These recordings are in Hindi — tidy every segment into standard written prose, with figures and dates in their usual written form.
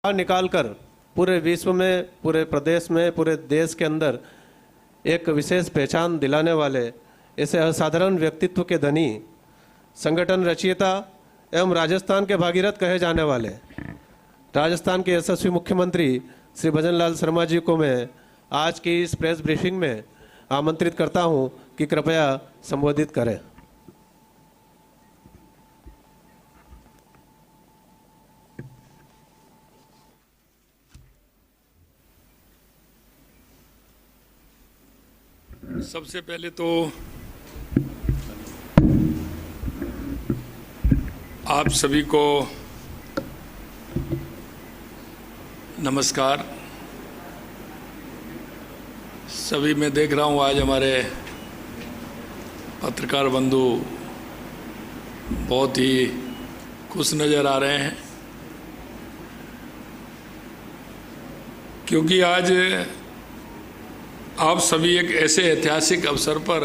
निकालकर पूरे विश्व में, पूरे प्रदेश में, पूरे देश के अंदर एक विशेष पहचान दिलाने वाले ऐसे असाधारण व्यक्तित्व के धनी, संगठन रचयिता एवं राजस्थान के भागीरथ कहे जाने वाले राजस्थान के यशस्वी मुख्यमंत्री श्री भजनलाल शर्मा जी को मैं आज की इस प्रेस ब्रीफिंग में आमंत्रित करता हूं कि कृपया संबोधित करें। सबसे पहले तो आप सभी को नमस्कार। सभी मैं देख रहा हूँ आज हमारे पत्रकार बंधु बहुत ही खुश नज़र आ रहे हैं, क्योंकि आज आप सभी एक ऐसे ऐतिहासिक अवसर पर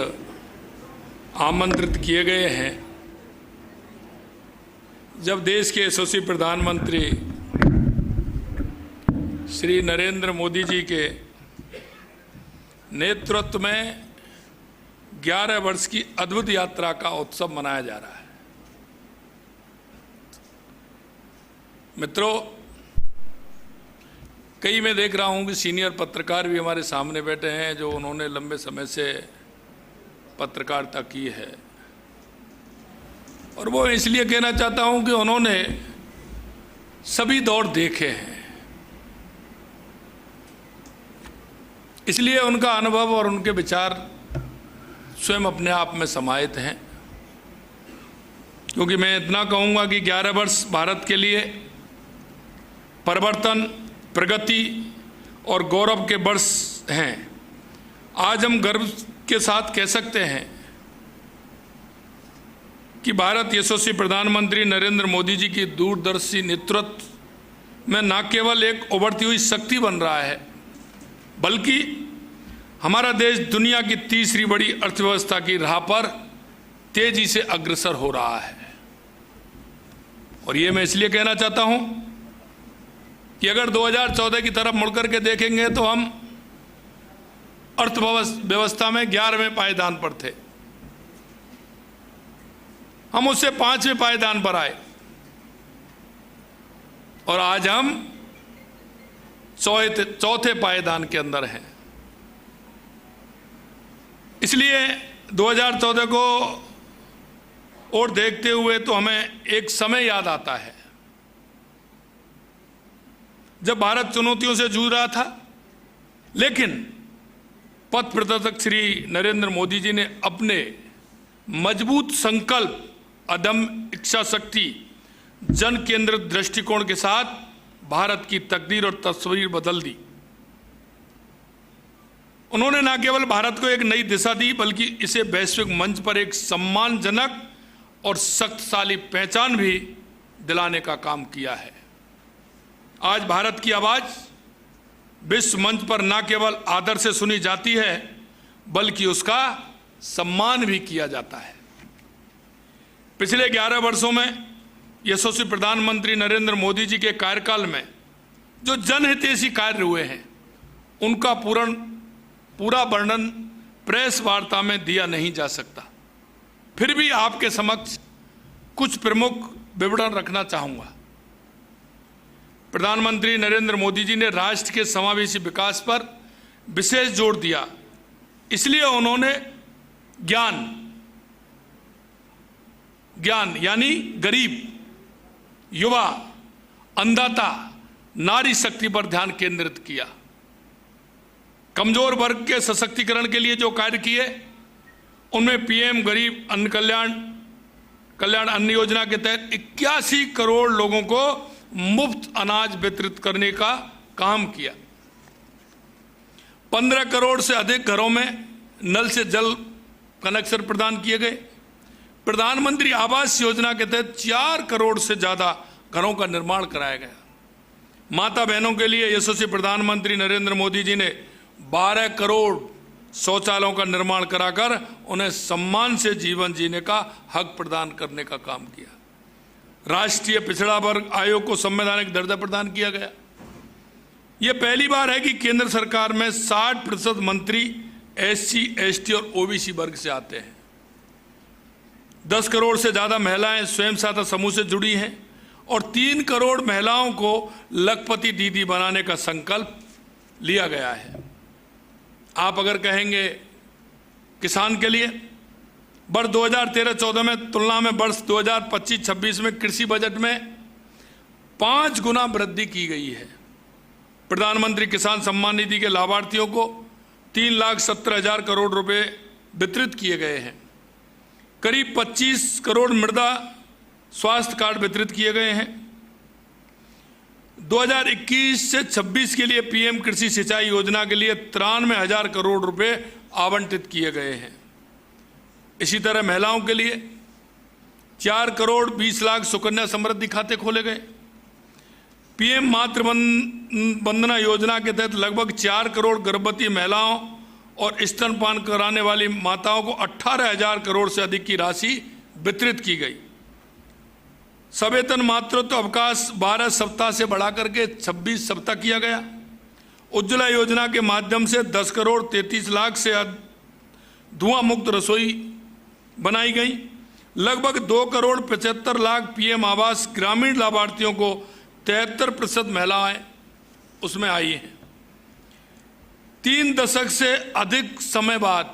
आमंत्रित किए गए हैं जब देश के यशस्वी प्रधानमंत्री श्री नरेंद्र मोदी जी के नेतृत्व में 11 वर्ष की अद्भुत यात्रा का उत्सव मनाया जा रहा है। मित्रों, कई मैं देख रहा हूं कि सीनियर पत्रकार भी हमारे सामने बैठे हैं जो उन्होंने लंबे समय से पत्रकारिता की है, और वो इसलिए कहना चाहता हूं कि उन्होंने सभी दौर देखे हैं, इसलिए उनका अनुभव और उनके विचार स्वयं अपने आप में समाहित हैं। क्योंकि मैं इतना कहूँगा कि 11 वर्ष भारत के लिए परिवर्तन, प्रगति और गौरव के वर्ष हैं। आज हम गर्व के साथ कह सकते हैं कि भारत यशस्वी प्रधानमंत्री नरेंद्र मोदी जी की दूरदर्शी नेतृत्व में न केवल एक उभरती हुई शक्ति बन रहा है, बल्कि हमारा देश दुनिया की तीसरी बड़ी अर्थव्यवस्था की राह पर तेजी से अग्रसर हो रहा है। और ये मैं इसलिए कहना चाहता हूं कि अगर 2014 की तरफ मुड़कर के देखेंगे तो हम अर्थव्यवस्था में 11वें पायदान पर थे, हम उससे 5वें पायदान पर आए और आज हम चौथे पायदान के अंदर हैं। इसलिए 2014 को और देखते हुए तो हमें एक समय याद आता है जब भारत चुनौतियों से जूझ रहा था, लेकिन पथ प्रदर्शक श्री नरेंद्र मोदी जी ने अपने मजबूत संकल्प, अदम्य इच्छा शक्ति, जन केंद्रित दृष्टिकोण के साथ भारत की तकदीर और तस्वीर बदल दी। उन्होंने न केवल भारत को एक नई दिशा दी, बल्कि इसे वैश्विक मंच पर एक सम्मानजनक और शक्तिशाली पहचान भी दिलाने का काम किया है। आज भारत की आवाज विश्व मंच पर न केवल आदर से सुनी जाती है, बल्कि उसका सम्मान भी किया जाता है। पिछले 11 वर्षों में यशस्वी प्रधानमंत्री नरेंद्र मोदी जी के कार्यकाल में जो जनहितैषी कार्य हुए हैं, उनका पूरा वर्णन प्रेस वार्ता में दिया नहीं जा सकता। फिर भी आपके समक्ष कुछ प्रमुख विवरण रखना चाहूँगा। प्रधानमंत्री नरेंद्र मोदी जी ने राष्ट्र के समावेशी विकास पर विशेष जोर दिया, इसलिए उन्होंने ज्ञान यानी गरीब, युवा, अन्नदाता, नारी शक्ति पर ध्यान केंद्रित किया। कमजोर वर्ग के सशक्तिकरण के लिए जो कार्य किए, उनमें पीएम गरीब अन्न कल्याण अन्न योजना के तहत 81 करोड़ लोगों को मुफ्त अनाज वितरित करने का काम किया। 15 करोड़ से अधिक घरों में नल से जल कनेक्शन प्रदान किए गए। प्रधानमंत्री आवास योजना के तहत 4 करोड़ से ज्यादा घरों का निर्माण कराया गया। माता बहनों के लिए यशस्वी प्रधानमंत्री नरेंद्र मोदी जी ने 12 करोड़ शौचालयों का निर्माण कराकर उन्हें सम्मान से जीवन जीने का हक प्रदान करने का काम किया। राष्ट्रीय पिछड़ा वर्ग आयोग को संवैधानिक दर्जा प्रदान किया गया। ये पहली बार है कि केंद्र सरकार में 60% मंत्री SC, ST और OBC वर्ग से आते हैं। 10 करोड़ से ज़्यादा महिलाएं स्वयं सहायता समूह से जुड़ी हैं और 3 करोड़ महिलाओं को लखपति दीदी बनाने का संकल्प लिया गया है। आप अगर कहेंगे किसान के लिए वर्ष 2013-14 में तुलना में वर्ष 2025-26 में कृषि बजट में 5 गुना वृद्धि की गई है। प्रधानमंत्री किसान सम्मान निधि के लाभार्थियों को 3,17,000 करोड़ रुपए वितरित किए गए हैं। करीब 25 करोड़ मृदा स्वास्थ्य कार्ड वितरित किए गए हैं। 2021 से 26 के लिए PM कृषि सिंचाई योजना के लिए 93,000 करोड़ रुपए आवंटित किए गए हैं। इसी तरह महिलाओं के लिए 4 करोड़ 20 लाख सुकन्या समृद्धि खाते खोले गए। PM मातृ वंदना योजना के तहत लगभग 4 करोड़ गर्भवती महिलाओं और स्तनपान कराने वाली माताओं को 18,000 करोड़ से अधिक की राशि वितरित की गई। सवेतन मातृत्व अवकाश 12 सप्ताह से बढ़ाकर के 26 सप्ताह किया गया। उज्ज्वला योजना के माध्यम से 10 करोड़ 33 लाख से धुआं मुक्त रसोई बनाई गई। लगभग 2 करोड़ 75 लाख PM आवास ग्रामीण लाभार्थियों को 73% महिलाएं उसमें आई हैं। 3 दशक से अधिक समय बाद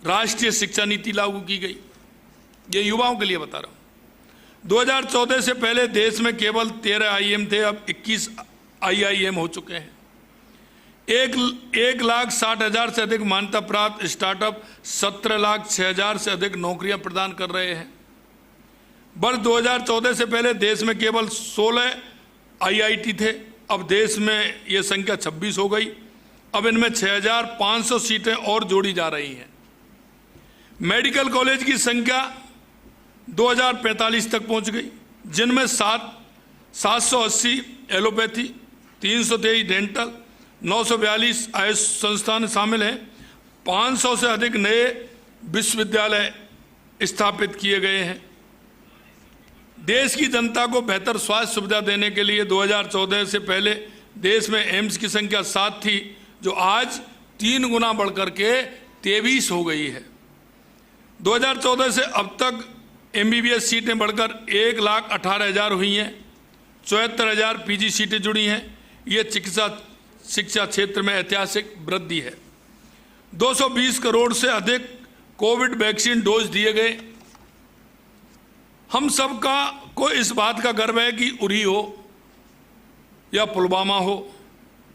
राष्ट्रीय शिक्षा नीति लागू की गई। ये युवाओं के लिए बता रहा हूं। 2014 से पहले देश में केवल 13 IIM थे, अब 21 IIM हो चुके हैं। 1,60,000 से अधिक मान्यता प्राप्त स्टार्टअप 17,06,000 से अधिक नौकरियां प्रदान कर रहे हैं। वर्ष 2014 से पहले देश में केवल 16 IIT थे, अब देश में ये संख्या 26 हो गई। अब इनमें 6,500 सीटें और जोड़ी जा रही हैं। मेडिकल कॉलेज की संख्या 2,045 तक पहुंच गई, जिनमें 780 एलोपैथी, 323 डेंटल, 942 आयुष संस्थान शामिल हैं। 500 से अधिक नए विश्वविद्यालय स्थापित किए गए हैं। देश की जनता को बेहतर स्वास्थ्य सुविधा देने के लिए 2014 से पहले देश में एम्स की संख्या 7 थी, जो आज 3 गुना बढ़कर के 23 हो गई है। 2014 से अब तक MBBS सीटें बढ़कर 1,18,000 हुई हैं। 74,000 PG सीटें जुड़ी हैं। ये चिकित्सा शिक्षा क्षेत्र में ऐतिहासिक वृद्धि है। 220 करोड़ से अधिक कोविड वैक्सीन डोज दिए गए। हम सबका को इस बात का गर्व है कि उरी हो या पुलवामा हो,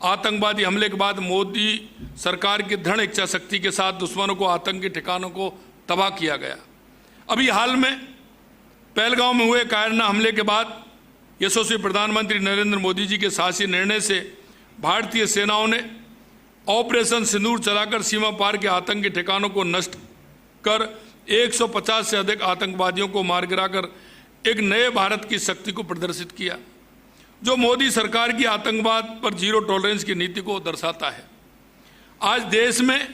आतंकवादी हमले के बाद मोदी सरकार की दृढ़ इच्छा शक्ति के साथ दुश्मनों को आतंकी ठिकानों को तबाह किया गया। अभी हाल में पहलगांव में हुए कायरना हमले के बाद यशस्वी प्रधानमंत्री नरेंद्र मोदी जी के साहसी निर्णय से भारतीय सेनाओं ने ऑपरेशन सिंदूर चलाकर सीमा पार के आतंकी ठिकानों को नष्ट कर 150 से अधिक आतंकवादियों को मार गिराकर एक नए भारत की शक्ति को प्रदर्शित किया, जो मोदी सरकार की आतंकवाद पर जीरो टॉलरेंस की नीति को दर्शाता है। आज देश में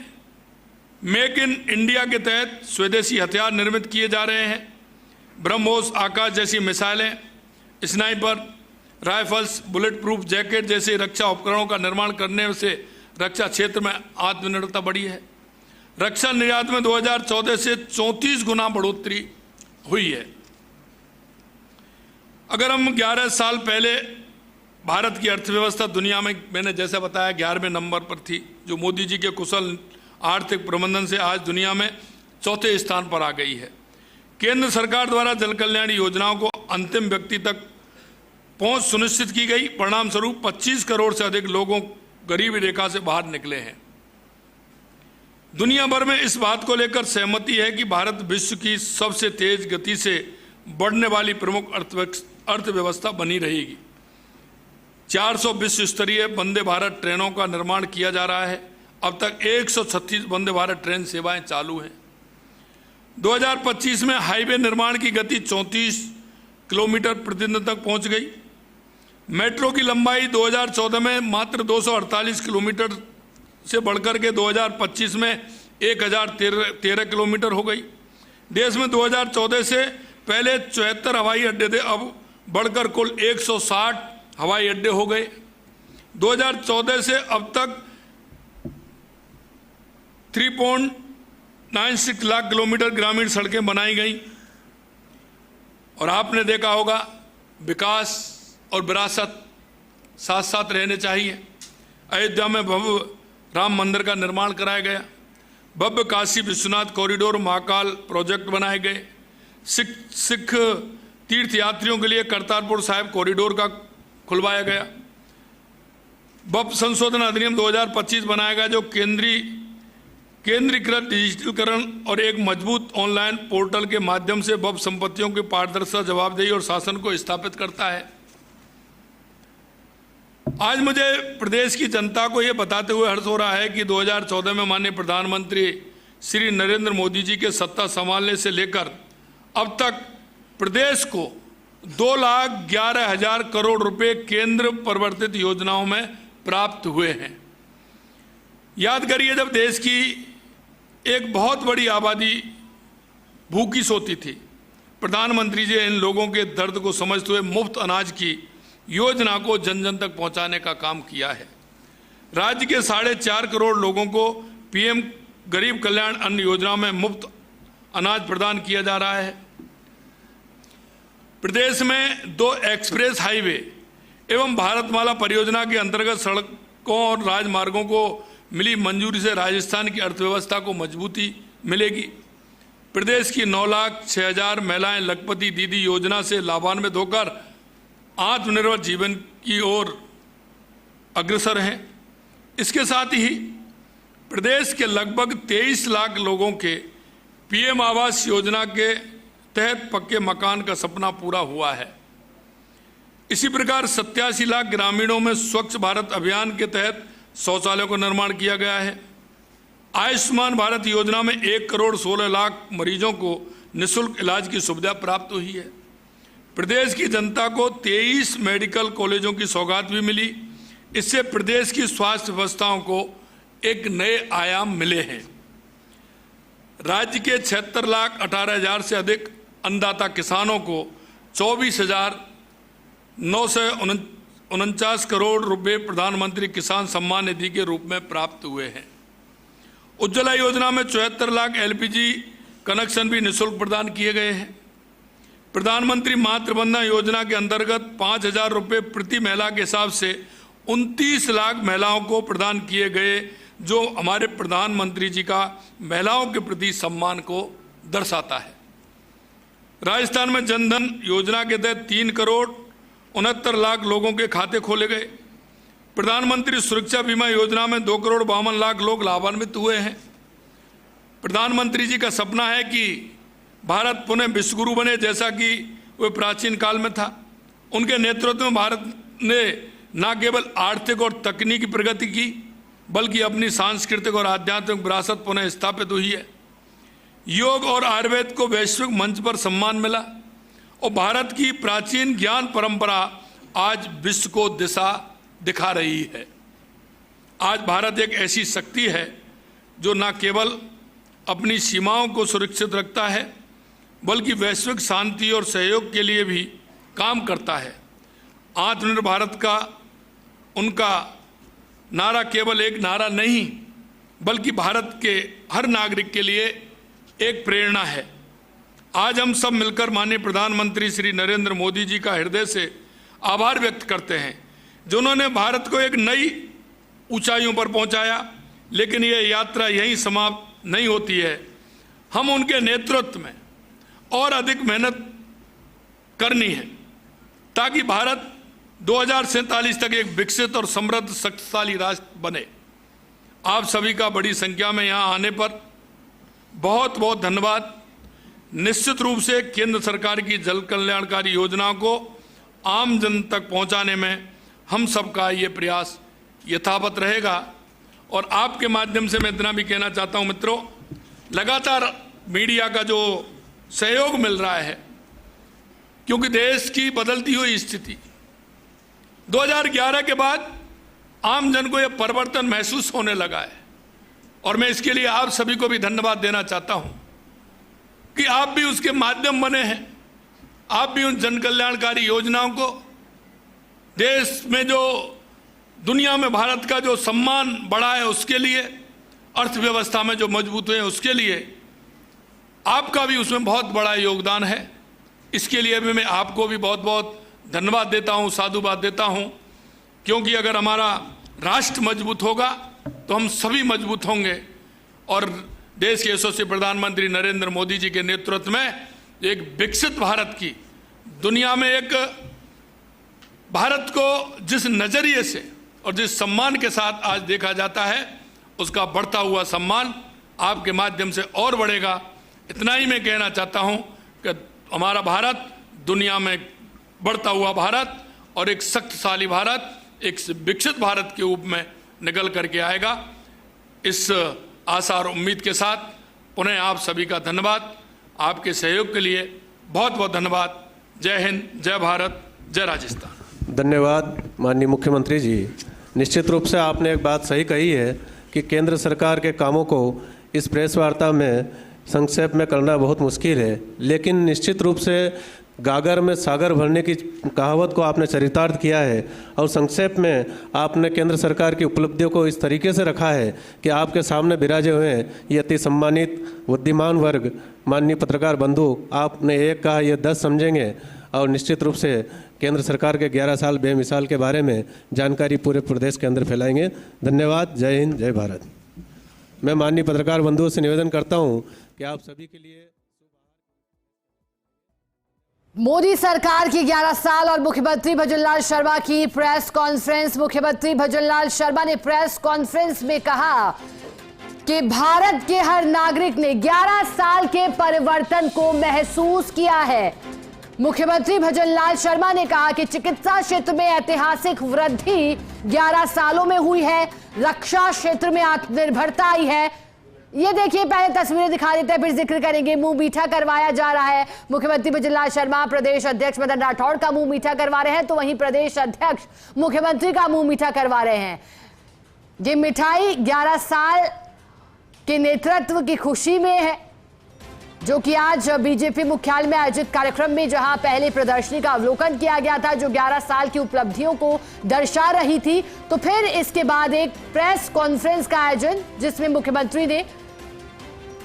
मेक इन इंडिया के तहत स्वदेशी हथियार निर्मित किए जा रहे हैं। ब्रह्मोस, आकाश जैसी मिसाइलें, sniper rifles, bullet proof jacket जैसे रक्षा उपकरणों का निर्माण करने से रक्षा क्षेत्र में आत्मनिर्भरता बढ़ी है। रक्षा निर्यात में 2014 से 34 गुना बढ़ोतरी हुई है। अगर हम 11 साल पहले भारत की अर्थव्यवस्था दुनिया में, मैंने जैसा बताया, 11वें नंबर पर थी, जो मोदी जी के कुशल आर्थिक प्रबंधन से आज दुनिया में 4थे स्थान पर आ गई है। केंद्र सरकार द्वारा जन कल्याण योजनाओं को अंतिम व्यक्ति तक पहुंच सुनिश्चित की गई। परिणाम स्वरूप 25 करोड़ से अधिक लोगों गरीबी रेखा से बाहर निकले हैं। दुनिया भर में इस बात को लेकर सहमति है कि भारत विश्व की सबसे तेज गति से बढ़ने वाली प्रमुख अर्थव्यवस्था बनी रहेगी। 400 विश्व स्तरीय वंदे भारत ट्रेनों का निर्माण किया जा रहा है। अब तक 136 वंदे भारत ट्रेन सेवाएं चालू हैं। 2025 में हाईवे निर्माण की गति 34 किलोमीटर प्रतिदिन तक पहुंच गई। मेट्रो की लंबाई 2014 में मात्र 248 किलोमीटर से बढ़कर के 2025 में 1013 किलोमीटर हो गई। देश में 2014 से पहले 74 हवाई अड्डे थे, अब बढ़कर कुल 160 हवाई अड्डे हो गए। 2014 से अब तक 3.96 लाख किलोमीटर ग्रामीण सड़कें बनाई गई। और आपने देखा होगा विकास और विरासत साथ साथ रहने चाहिए। अयोध्या में भव्य राम मंदिर का निर्माण कराया गया, भव्य काशी विश्वनाथ कॉरिडोर महाकाल प्रोजेक्ट बनाए गए, सिख तीर्थ यात्रियों के लिए करतारपुर साहिब कॉरिडोर का खुलवाया गया, वक्फ संशोधन अधिनियम 2025 बनाया गया जो केंद्रीकृत डिजिटलीकरण और एक मजबूत ऑनलाइन पोर्टल के माध्यम से वक्फ संपत्तियों की पारदर्शिता, जवाबदेही और शासन को स्थापित करता है। आज मुझे प्रदेश की जनता को यह बताते हुए हर्ष हो रहा है कि 2014 में माननीय प्रधानमंत्री श्री नरेंद्र मोदी जी के सत्ता संभालने से लेकर अब तक प्रदेश को 2,11,000 करोड़ रुपए केंद्र प्रवर्तित योजनाओं में प्राप्त हुए हैं। याद करिए, जब देश की एक बहुत बड़ी आबादी भूखी सोती थी, प्रधानमंत्री जी इन लोगों के दर्द को समझते हुए मुफ्त अनाज की योजना को जन जन तक पहुंचाने का काम किया है। राज्य के 4.5 करोड़ लोगों को पीएम गरीब कल्याण अन्न योजना में मुफ्त अनाज प्रदान किया जा रहा है। प्रदेश में 2 एक्सप्रेस हाईवे एवं भारतमाला परियोजना के अंतर्गत सड़कों और राजमार्गों को मिली मंजूरी से राजस्थान की अर्थव्यवस्था को मजबूती मिलेगी। प्रदेश की 9,06,000 महिलाएं लखपति दीदी योजना से लाभान्वित होकर आत्मनिर्भर जीवन की ओर अग्रसर हैं। इसके साथ ही प्रदेश के लगभग 23 लाख लोगों के पीएम आवास योजना के तहत पक्के मकान का सपना पूरा हुआ है। इसी प्रकार 87 लाख ग्रामीणों में स्वच्छ भारत अभियान के तहत शौचालयों का निर्माण किया गया है। आयुष्मान भारत योजना में 1 करोड़ 16 लाख मरीजों को निःशुल्क इलाज की सुविधा प्राप्त हुई है। प्रदेश की जनता को 23 मेडिकल कॉलेजों की सौगात भी मिली। इससे प्रदेश की स्वास्थ्य व्यवस्थाओं को एक नए आयाम मिले हैं। राज्य के 76,18,000 से अधिक अन्नदाता किसानों को 24,949 करोड़ रुपए प्रधानमंत्री किसान सम्मान निधि के रूप में प्राप्त हुए हैं। उज्ज्वला योजना में 74 लाख एलपीजी कनेक्शन भी निःशुल्क प्रदान किए गए हैं। प्रधानमंत्री मातृवंदना योजना के अंतर्गत 5,000 रुपये प्रति महिला के हिसाब से 29 लाख महिलाओं को प्रदान किए गए, जो हमारे प्रधानमंत्री जी का महिलाओं के प्रति सम्मान को दर्शाता है। राजस्थान में जनधन योजना के तहत 3 करोड़ 69 लाख लोगों के खाते खोले गए। प्रधानमंत्री सुरक्षा बीमा योजना में 2 करोड़ 52 लाख लोग लाभान्वित हुए हैं। प्रधानमंत्री जी का सपना है कि भारत पुनः विश्वगुरु बने, जैसा कि वह प्राचीन काल में था। उनके नेतृत्व में भारत ने न केवल आर्थिक और तकनीकी प्रगति की, बल्कि अपनी सांस्कृतिक और आध्यात्मिक विरासत पुनः स्थापित हुई है। योग और आयुर्वेद को वैश्विक मंच पर सम्मान मिला और भारत की प्राचीन ज्ञान परंपरा आज विश्व को दिशा दिखा रही है। आज भारत एक ऐसी शक्ति है जो न केवल अपनी सीमाओं को सुरक्षित रखता है, बल्कि वैश्विक शांति और सहयोग के लिए भी काम करता है। आत्मनिर्भर भारत का उनका नारा केवल एक नारा नहीं, बल्कि भारत के हर नागरिक के लिए एक प्रेरणा है। आज हम सब मिलकर माननीय प्रधानमंत्री श्री नरेंद्र मोदी जी का हृदय से आभार व्यक्त करते हैं, जिन्होंने भारत को एक नई ऊंचाइयों पर पहुंचाया। लेकिन यह यात्रा यहीं समाप्त नहीं होती है। हम उनके नेतृत्व में और अधिक मेहनत करनी है, ताकि भारत 2047 तक एक विकसित और समृद्ध शक्तिशाली राष्ट्र बने। आप सभी का बड़ी संख्या में यहाँ आने पर बहुत बहुत धन्यवाद। निश्चित रूप से केंद्र सरकार की जल कल्याणकारी योजनाओं को आम जन तक पहुँचाने में हम सबका ये प्रयास यथावत रहेगा। और आपके माध्यम से मैं इतना भी कहना चाहता हूँ मित्रों, लगातार मीडिया का जो सहयोग मिल रहा है, क्योंकि देश की बदलती हुई स्थिति 2011 के बाद आम जन को यह परिवर्तन महसूस होने लगा है। और मैं इसके लिए आप सभी को भी धन्यवाद देना चाहता हूं कि आप भी उसके माध्यम बने हैं। आप भी उन जन कल्याणकारी योजनाओं को, देश में जो दुनिया में भारत का जो सम्मान बढ़ा है उसके लिए, अर्थव्यवस्था में जो मजबूत हुए हैं उसके लिए आपका भी उसमें बहुत बड़ा योगदान है। इसके लिए भी मैं आपको भी बहुत बहुत धन्यवाद देता हूँ, साधुवाद देता हूँ, क्योंकि अगर हमारा राष्ट्र मजबूत होगा तो हम सभी मजबूत होंगे। और देश के यशस्वी प्रधानमंत्री नरेंद्र मोदी जी के नेतृत्व में एक विकसित भारत की, दुनिया में एक भारत को जिस नज़रिए से और जिस सम्मान के साथ आज देखा जाता है, उसका बढ़ता हुआ सम्मान आपके माध्यम से और बढ़ेगा। इतना ही मैं कहना चाहता हूं कि हमारा भारत दुनिया में बढ़ता हुआ भारत और एक शक्तिशाली भारत, एक विकसित भारत के रूप में निकल करके आएगा। इस आशा और उम्मीद के साथ पुनः आप सभी का धन्यवाद, आपके सहयोग के लिए बहुत बहुत धन्यवाद। जय हिंद, जय भारत, जय राजस्थान। धन्यवाद माननीय मुख्यमंत्री जी। निश्चित रूप से आपने एक बात सही कही है कि केंद्र सरकार के कामों को इस प्रेस वार्ता में संक्षेप में करना बहुत मुश्किल है, लेकिन निश्चित रूप से गागर में सागर भरने की कहावत को आपने चरितार्थ किया है और संक्षेप में आपने केंद्र सरकार की उपलब्धियों को इस तरीके से रखा है कि आपके सामने विराजे हुए हैं ये अति सम्मानित बुद्धिमान वर्ग। माननीय पत्रकार बंधु, आपने एक कहा ये 10 समझेंगे और निश्चित रूप से केंद्र सरकार के 11 साल बेमिसाल के बारे में जानकारी पूरे प्रदेश के अंदर फैलाएंगे। धन्यवाद। जय हिंद, जय भारत। मैं माननीय पत्रकार बंधुओं से निवेदन करता हूं कि आप सभी के लिए मोदी सरकार की 11 साल और मुख्यमंत्री भजनलाल शर्मा की प्रेस कॉन्फ्रेंस। मुख्यमंत्री भजनलाल शर्मा ने प्रेस कॉन्फ्रेंस में कहा कि भारत के हर नागरिक ने 11 साल के परिवर्तन को महसूस किया है। मुख्यमंत्री भजनलाल शर्मा ने कहा कि चिकित्सा क्षेत्र में ऐतिहासिक वृद्धि 11 सालों में हुई है, रक्षा क्षेत्र में आत्मनिर्भरता आई है। ये देखिए, पहले तस्वीरें दिखा देते हैं फिर जिक्र करेंगे। मुंह मीठा करवाया जा रहा है। मुख्यमंत्री भजनलाल शर्मा प्रदेश अध्यक्ष मदन राठौड़ का मुंह मीठा करवा रहे हैं, तो वहीं प्रदेश अध्यक्ष मुख्यमंत्री का मुंह मीठा करवा रहे हैं। ये मिठाई 11 साल के नेतृत्व की खुशी में है, जो कि आज बीजेपी मुख्यालय में आयोजित कार्यक्रम में जहां पहले प्रदर्शनी का अवलोकन किया गया था जो 11 साल की उपलब्धियों को दर्शा रही थी, तो फिर इसके बाद एक प्रेस कॉन्फ्रेंस का आयोजन जिसमें मुख्यमंत्री ने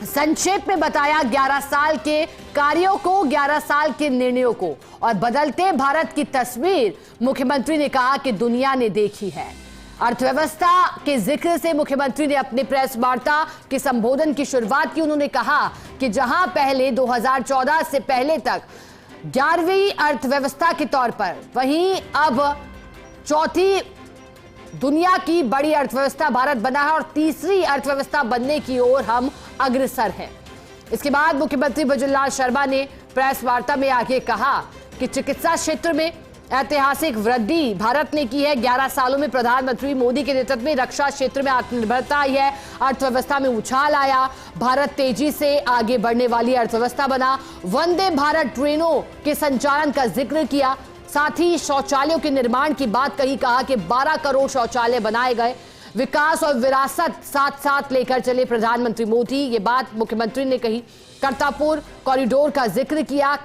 संक्षेप में बताया 11 साल के कार्यों को, 11 साल के निर्णयों को और बदलते भारत की तस्वीर मुख्यमंत्री ने कहा कि दुनिया ने देखी है। अर्थव्यवस्था के जिक्र से मुख्यमंत्री ने अपने प्रेस वार्ता के संबोधन की शुरुआत की। उन्होंने कहा कि जहां पहले 2014 से पहले तक 11वीं अर्थव्यवस्था के तौर पर, वहीं अब चौथी दुनिया की बड़ी अर्थव्यवस्था भारत बना है और तीसरी अर्थव्यवस्था बनने की ओर हम अग्रसर हैं। इसके बाद मुख्यमंत्री भजनलाल शर्मा ने प्रेस वार्ता में आगे कहा कि चिकित्सा क्षेत्र में ऐतिहासिक वृद्धि भारत ने की है। 11 सालों में प्रधानमंत्री मोदी के नेतृत्व में रक्षा क्षेत्र में आत्मनिर्भरता आई है, अर्थव्यवस्था में उछाल आया, भारत तेजी से आगे बढ़ने वाली अर्थव्यवस्था बना। वंदे भारत ट्रेनों के संचालन का जिक्र किया, साथ ही शौचालयों के निर्माण की बात कही। कहा कि 12 करोड़ शौचालय बनाए गए। विकास और विरासत साथ साथ लेकर चले प्रधानमंत्री मोदी, ये बात मुख्यमंत्री ने कही। करतारपुर कॉरिडोर का जिक्र किया,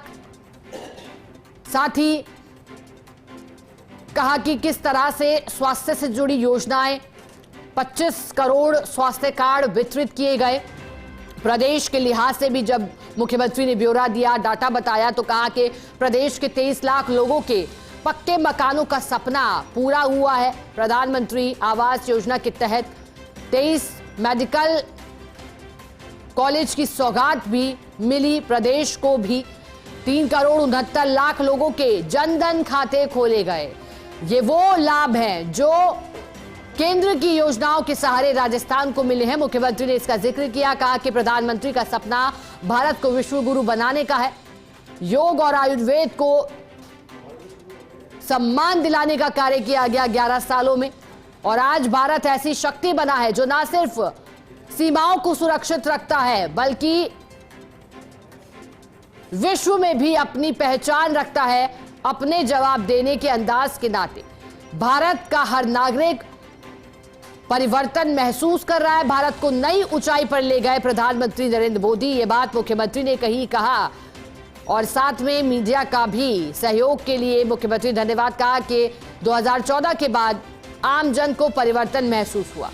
साथ ही कहा कि किस तरह से स्वास्थ्य से जुड़ी योजनाएं, 25 करोड़ स्वास्थ्य कार्ड वितरित किए गए। प्रदेश के लिहाज से भी जब मुख्यमंत्री ने ब्यौरा दिया, डाटा बताया, तो कहा कि प्रदेश के 23 लाख लोगों के पक्के मकानों का सपना पूरा हुआ है। प्रधानमंत्री आवास योजना के तहत 23 मेडिकल कॉलेज की सौगात भी मिली। प्रदेश को भी 3 करोड़ 69 लाख लोगों के जनधन खाते खोले गए। ये वो लाभ हैं जो केंद्र की योजनाओं के सहारे राजस्थान को मिले हैं। मुख्यमंत्री ने इसका जिक्र किया, कहा कि प्रधानमंत्री का सपना भारत को विश्व गुरु बनाने का है। योग और आयुर्वेद को सम्मान दिलाने का कार्य किया गया 11 सालों में और आज भारत ऐसी शक्ति बना है जो ना सिर्फ सीमाओं को सुरक्षित रखता है बल्कि विश्व में भी अपनी पहचान रखता है अपने जवाब देने के अंदाज के नाते। भारत का हर नागरिक परिवर्तन महसूस कर रहा है। भारत को नई ऊंचाई पर ले गए प्रधानमंत्री नरेंद्र मोदी, ये बात मुख्यमंत्री ने कहा और साथ में मीडिया का भी सहयोग के लिए मुख्यमंत्री ने धन्यवाद कहा कि 2014 के बाद आम जन को परिवर्तन महसूस हुआ।